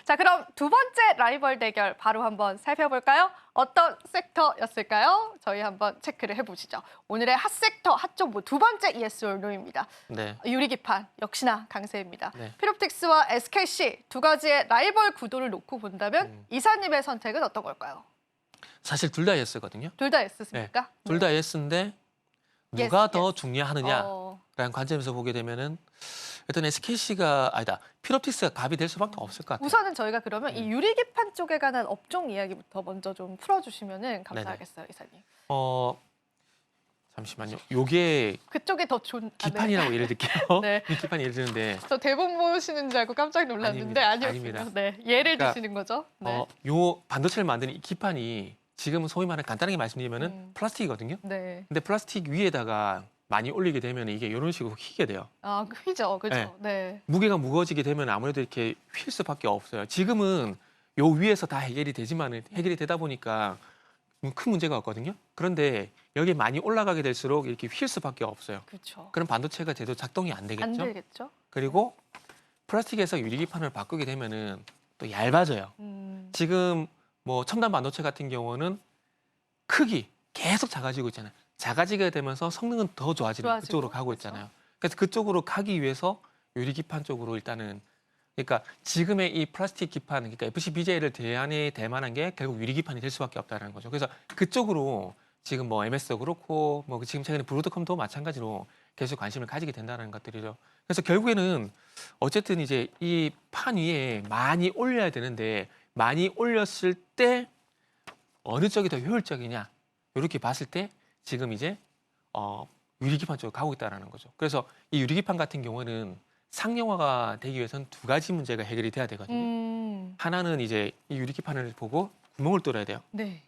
자, 그럼 두 번째 라이벌 대결 바로 한번 살펴볼까요? 어떤 섹터였을까요? 저희 한번 체크를 해보시죠. 오늘의 핫섹터, 핫정보 두 번째 yes or no입니다. 네. 유리기판 역시나 강세입니다. 네. 피롭틱스와 SKC 두 가지의 라이벌 구도를 놓고 본다면 이사님의 선택은 어떤 걸까요? 사실 둘 다 예스거든요. 둘 다 S습니까? 둘 다 예스인데 누가 예스, 더 예스. 중요하느냐라는 관점에서 보게 되면은 일단 SKC가 아니다. 피롭틱스가 갑이 될 수밖에 없을 것 같아요. 우선은 저희가 그러면 이 유리기판 쪽에 관한 업종 이야기부터 먼저 좀 풀어주시면 감사하겠어요, 이사님. 잠시만요. 요게 그쪽에 더 좋은 기판이라고 예를 들게요. 네. 이 기판 예를 드는데 저 대본 보시는 줄 알고 깜짝 놀랐는데 아닙니다. 아니었군요. 네, 예를 그러니까, 드시는 거죠. 네. 요 반도체를 만드는 이 기판이 지금은 소위 말하는 간단하게 말씀드리면은 플라스틱이거든요. 네. 근데 플라스틱 위에다가 많이 올리게 되면 이게 이런 식으로 휘게 돼요. 아, 휘죠, 그죠. 네. 네. 무게가 무거워지게 되면 아무래도 이렇게 휠 수밖에 없어요. 지금은 요 위에서 다 해결이 되지만은 해결이 되다 보니까 큰 문제가 없거든요. 그런데 여기 많이 올라가게 될수록 이렇게 휠 수밖에 없어요. 그렇죠. 그럼 반도체가 제대로 작동이 안 되겠죠. 안 되겠죠. 그리고 플라스틱에서 유리기판을 바꾸게 되면은 또 얇아져요. 지금 뭐 첨단 반도체 같은 경우는 크기 계속 작아지고 있잖아요. 작아지게 되면서 성능은 더 좋아지는 그쪽으로 가고 있잖아요. 그래서 그쪽으로 가기 위해서 유리기판 쪽으로 일단은 그러니까 지금의 이 플라스틱 기판, 그러니까 FCBJ를 될 만한 게 결국 유리기판이 될 수밖에 없다는 거죠. 그래서 그쪽으로 지금 뭐 MS도 그렇고 뭐 지금 최근에 브로드컴도 마찬가지로 계속 관심을 가지게 된다는 것들이죠. 그래서 결국에는 어쨌든 이제 이 판 위에 많이 올려야 되는데 많이 올렸을 때 어느 쪽이 더 효율적이냐 이렇게 봤을 때 지금 이제 유리기판 쪽으로 가고 있다는 거죠. 그래서 이 유리기판 같은 경우는 상용화가 되기 위해서는 두 가지 문제가 해결이 돼야 되거든요. 하나는 이제 이 유리기판을 보고 구멍을 뚫어야 돼요. 네.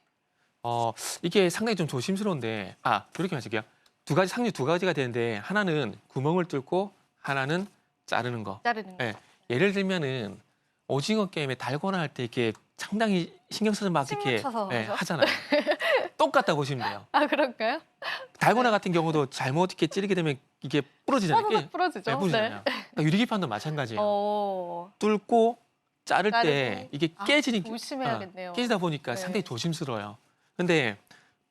이게 상당히 좀 조심스러운데 이렇게 마실게요. 상류 두 가지가 되는데 하나는 구멍을 뚫고 하나는 자르는 거. 자르는 거. 네. 예를 들면은 오징어 게임에 달고나 할 때 이렇게 상당히 신경 써서 막 이렇게 하잖아요. 똑같다고 보시면 돼요. 아, 그런가요? 달고나 같은 경우도 잘못 이렇게 찌르게 되면 이게 부러지잖아요. 부러지죠. 네, 부러지잖아요. 그러니까 유리기판도 마찬가지예요. 뚫고 자를 때 이게 깨지니까 조심해야겠네요. 깨지다 보니까 상당히 조심스러워요. 근데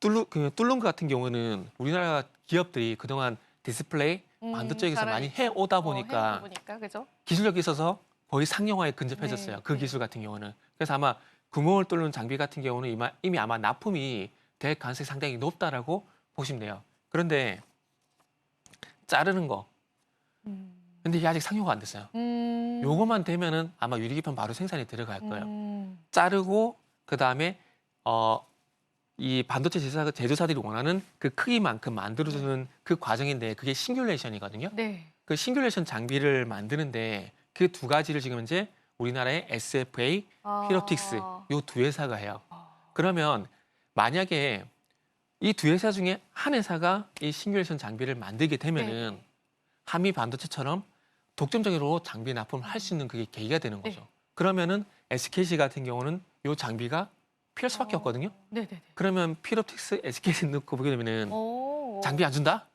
뚫는 것 같은 경우는 우리나라 기업들이 그동안 디스플레이 반도체에서 많이 해오다 보니까 그죠? 기술력이 있어서 거의 상용화에 근접해졌어요. 그 기술 같은 경우는. 그래서 아마 구멍을 뚫는 장비 같은 경우는 이미 아마 납품이 될 가능성이 상당히 높다라고 보시면 돼요. 그런데 자르는 거. 근데 이게 아직 상용화가 안 됐어요. 요것만 되면은 아마 유리기판 바로 생산이 들어갈 거예요. 자르고 그다음에 이 반도체 제조사들이 원하는 그 크기만큼 만들어주는 그 과정인데 그게 싱귤레이션이거든요. 네. 그 싱귤레이션 장비를 만드는데 그 두 가지를 지금 이제 우리나라의 SFA, 피롭틱스 요 두 회사가 해요. 그러면 만약에 이 두 회사 중에 한 회사가 이 싱귤레이션 장비를 만들게 되면은 한미 반도체처럼 독점적으로 장비 납품을 할 수 있는 그게 계기가 되는 거죠. 그러면은 SKC 같은 경우는 요 장비가 필요할 수밖에 없거든요. 그러면 피롭틱스, SKC 넣고 보게 되면은 장비 안 준다?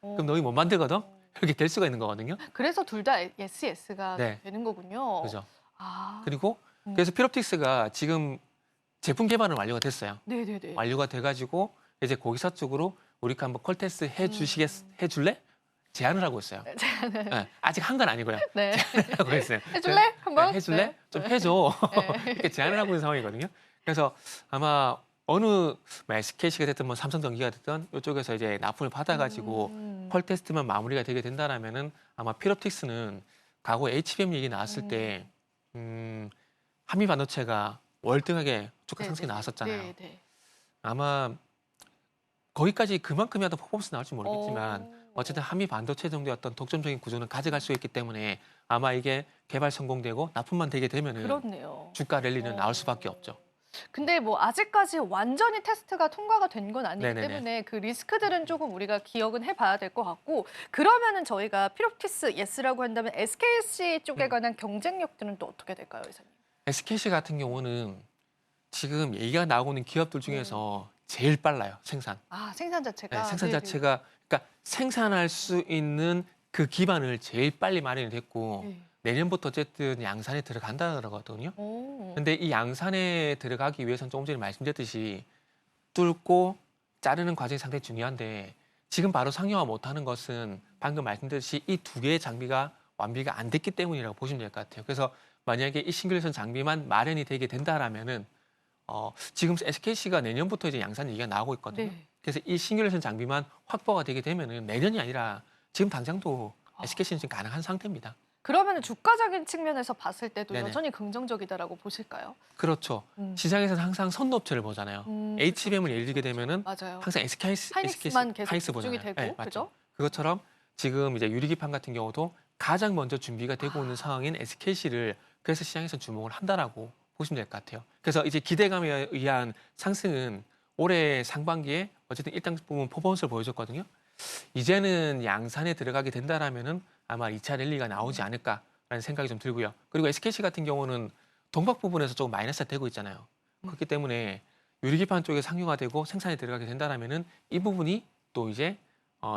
그럼 너희 못 만들거든? 이렇게 될 수가 있는 거거든요. 그래서 둘 다 SES가 되는 거군요. 그죠. 그리고 그래서 피롭틱스가 지금 제품 개발은 완료가 됐어요. 완료가 돼가지고 이제 고객사 쪽으로 우리가 한번 콜 테스트 해줄래? 제안을 하고 있어요. 네, 아직 한 건 아니고요. 제안을 하고 있어요. 해줄래? 한번? 해줄래? 좀 해줘. 이렇게 제안을 하고 있는 상황이거든요. 그래서 아마 어느 SKC가 됐든 뭐 삼성전기가 됐든 이쪽에서 이제 납품을 받아가지고 펄 테스트만 마무리가 되게 된다라면은 아마 피롭틱스는 과거 HBM 얘기 나왔을 때 한미 반도체가 월등하게 주가 상승이 나왔었잖아요. 아마 거기까지 그만큼이라도 퍼포먼스 나올지 모르겠지만 어쨌든 한미 반도체 정도의 어떤 독점적인 구조는 가져갈 수 있기 때문에 아마 이게 개발 성공되고 납품만 되게 되면은 주가 랠리는 나올 수밖에 없죠. 근데 뭐 아직까지 완전히 테스트가 통과가 된 건 아니기 때문에 그 리스크들은 조금 우리가 기억은 해봐야 될 것 같고 그러면은 저희가 피롭틱스 예스라고 한다면 SKC 쪽에 관한 경쟁력들은 또 어떻게 될까요, 이사님? SKC 같은 경우는 지금 얘기가 나오고 있는 기업들 중에서 제일 빨라요, 생산. 생산 자체가? 네, 생산 자체가 그러니까 생산할 수 있는 그 기반을 제일 빨리 마련이 됐고 내년부터 어쨌든 양산에 들어간다는 거거든요. 근데 이 양산에 들어가기 위해서는 조금 전에 말씀드렸듯이 뚫고 자르는 과정이 상당히 중요한데 지금 바로 상용화 못하는 것은 방금 말씀드렸듯이 이 두 개의 장비가 완비가 안 됐기 때문이라고 보시면 될 것 같아요. 그래서 만약에 이 싱글레이션 장비만 마련이 되게 된다라면은 지금 SKC가 내년부터 이제 양산 얘기가 나오고 있거든요. 네. 그래서 이 싱글레이션 장비만 확보가 되게 되면은 내년이 아니라 지금 당장도 SKC는 지금 가능한 상태입니다. 그러면 주가적인 측면에서 봤을 때도 네네. 여전히 긍정적이다라고 보실까요? 그렇죠. 시장에서는 항상 선도업체를 보잖아요. HBM을 예를 들게 되면은 맞아요. 항상 하이닉스만 계속 하이닉스 집중이 보잖아요. 되고, 네, 맞죠. 그죠? 그것처럼 지금 이제 유리기판 같은 경우도 가장 먼저 준비가 되고 있는 상황인 SKC를 그래서 시장에서 주목을 한다라고 보시면 될 것 같아요. 그래서 이제 기대감에 의한 상승은 올해 상반기에 어쨌든 일단 부분 퍼포먼스를 보여줬거든요. 이제는 양산에 들어가게 된다라면은 아마 2차 랠리가 나오지 않을까라는 생각이 좀 들고요. 그리고 SKC 같은 경우는 동박 부분에서 조금 마이너스가 되고 있잖아요. 그렇기 때문에 유리기판 쪽에 상용화되고 생산에 들어가게 된다라면은 이 부분이 또 이제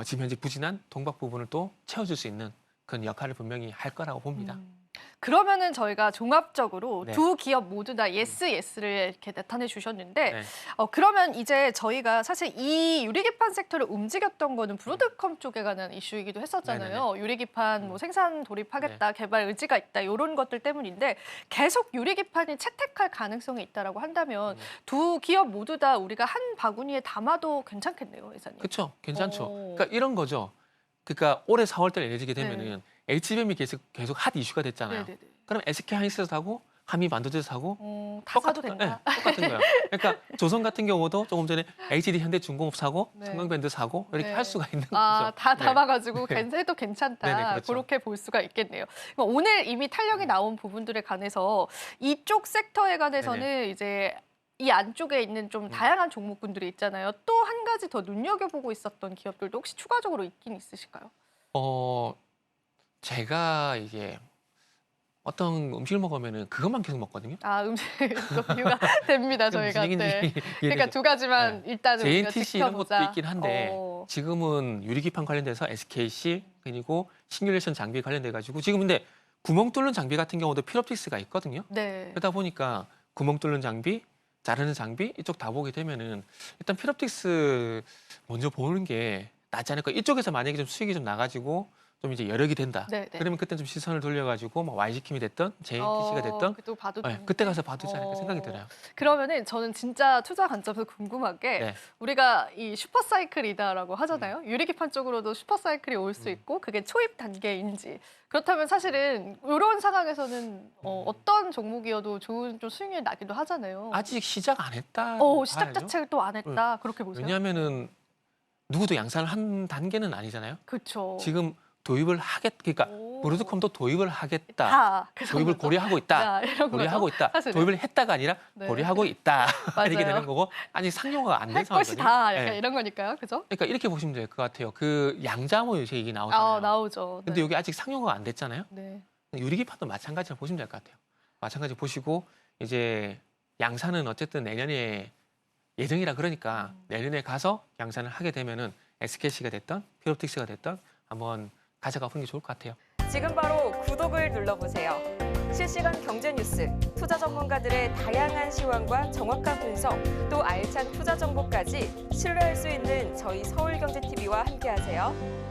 지금 현재 부진한 동박 부분을 또 채워줄 수 있는 그런 역할을 분명히 할 거라고 봅니다. 그러면은 저희가 종합적으로 네. 두 기업 모두 다 예스를 이렇게 나타내 주셨는데 네. 그러면 이제 저희가 사실 이 유리기판 섹터를 움직였던 거는 브로드컴 쪽에 관한 이슈이기도 했었잖아요. 유리기판 뭐 생산 돌입하겠다, 개발 의지가 있다 이런 것들 때문인데 계속 유리기판이 채택할 가능성이 있다라고 한다면 두 기업 모두 다 우리가 한 바구니에 담아도 괜찮겠네요, 이사님. 그렇죠. 괜찮죠. 그러니까 이런 거죠. 그러니까 올해 4월 달에 내지게 되면은 HBM이 계속 핫 이슈가 됐잖아요. 네네네. 그럼 SK 하이닉스에서 사고 한미 반도체에서 사고 다 사도 된다. 네, 똑같은 거예요. 그러니까 조선 같은 경우도 조금 전에 HD 현대중공업 사고 네. 삼성밴드 사고 이렇게 네. 할 수가 있는 다 거죠. 담아가지고 네. 해도 괜찮다. 네네, 그렇죠. 그렇게 볼 수가 있겠네요. 오늘 이미 탄력이 나온 부분들에 관해서 이쪽 섹터에 관해서는 이제 이 안쪽에 있는 좀 다양한 종목군들이 있잖아요. 또 한 가지 더 눈여겨보고 있었던 기업들도 혹시 추가적으로 있긴 있으실까요? 제가 이게 어떤 음식을 먹으면은 그것만 계속 먹거든요. 음식 이유가 됩니다, 저희가. 네. 그러니까 두 가지만 일단은 우리가 JNTC 이런 것도 지켜보자. 있긴 한데 지금은 유리기판 관련돼서 SKC 그리고 싱글레이션 장비 관련돼 가지고 지금 근데 구멍 뚫는 장비 같은 경우도 필옵틱스가 있거든요. 네. 그러다 보니까 구멍 뚫는 장비, 자르는 장비 이쪽 다 보게 되면은 일단 필옵틱스 먼저 보는 게 낫지 않을까. 이쪽에서 만약에 좀 수익이 좀 나가지고 좀 이제 여력이 된다. 네, 네. 그러면 그때 좀 시선을 돌려가지고 뭐 YG킴이 됐던 JNTC가 됐던 또 봐도 그때 가서 봐도 되지 않을까 생각이 들어요. 그러면은 저는 진짜 투자 관점에서 궁금한 게 네. 우리가 이 슈퍼사이클이다라고 하잖아요. 유리기판 쪽으로도 슈퍼사이클이 올 수 있고 그게 초입 단계인지. 그렇다면 사실은 이런 상황에서는 어떤 종목이어도 좋은 좀 수익률이 나기도 하잖아요. 아직 시작 안 했다. 시작 자체를 또 안 했다. 그렇게 보세요? 왜냐하면은 누구도 양산을 한 단계는 아니잖아요. 그렇죠. 지금 도입을 그러니까 브로드컴도 도입을 하겠다. 다 도입을 고려하고 있다. 이런 고려하고 거죠? 있다. 사실은. 도입을 했다가 아니라 네. 고려하고 있다. 이렇게 맞아요. 되는 거고 아직 상용화가 안 된 할 상황이거든요. 것이다. 약간 네. 이런 거니까요. 그죠? 그러니까 이렇게 보시면 될 것 같아요. 그 양자모 요새 얘기 나오잖아요. 나오죠. 근데 여기 아직 상용화가 안 됐잖아요. 네. 유리기판도 마찬가지로 보시면 될 것 같아요. 마찬가지 보시고 이제 양산은 어쨌든 내년에 예정이라 그러니까 내년에 가서 양산을 하게 되면은 SKC가 됐던 필옵틱스가 됐던 한번 가져가 보는 게 좋을 것 같아요. 지금 바로 구독을 눌러보세요. 실시간 경제 뉴스, 투자 전문가들의 다양한 시황과 정확한 분석, 또 알찬 투자 정보까지 신뢰할 수 있는 저희 서울경제TV와 함께하세요.